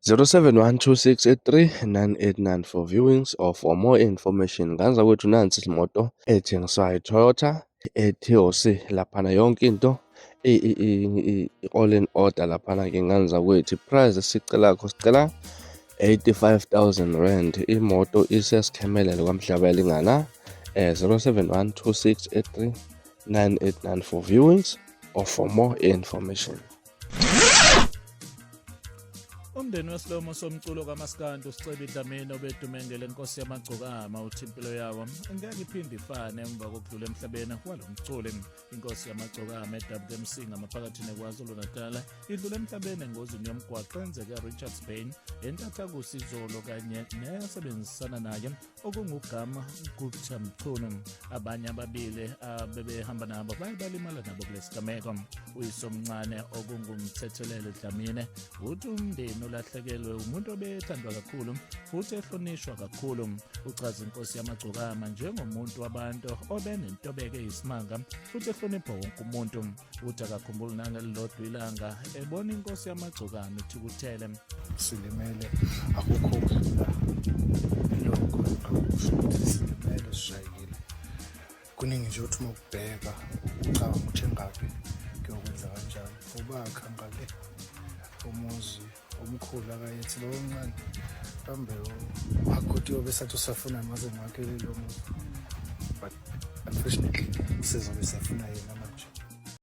0712683989 for viewings or for more information. Nganza kwethu nansi imoto ethengiswayo iToyota eTOC laphana yonke into all in order laphana ke nganza kwethu. Price sicela 85,000 rand. Imoto isesikhemelele kwaMhlaba elingana 0712683989 for viewings or for more information. Umndeni wesilomo somculo kaMaskandi usicebe idlamini obedumengele inkosi yamagcokama uthi impilo yawo ngeke iphinde ifane emva kokudlula emhlabeni walomculi. Inkosi yamagcokama eWMC ngamaphakathi neKwaZulu Natal idlule emhlabeni engozini yomgwaqo enzeke eRichards Bay eNtathakusa izolo kanye nesebenzisana naye okungugama kuThamchunu. Abanye ababili abebehamba nabo balimala nabo kulesigameko. Uyisomncane okungumthethelelo Dlamini uthi umndeni ulahlekelwe umuntu obethandwa kakhulu futhi ehlonishwa kakhulu. Uchaza inkosi yamagcokama njengomuntu wabantu obenentobeko eyisimanga futhi ehlonipha wonke umuntu. Uthi akakhumbuli nangelilodwa ilanga ebona inkosi yamagcokama ithukuthele. Silimele akukho ukudlula lokho akusho ukuthi silimele sishayile. Kuningi nje uthi uma ukubheka ucabanga ukuthi engaphi kuyokwenza kanjani. Ubakha ngale umuzi omkhulu akayethi lo omncane mhlambe umakoti yobe sathi usafuna maze ngakhe lo muzi, but unfortunately sizobe safuna yena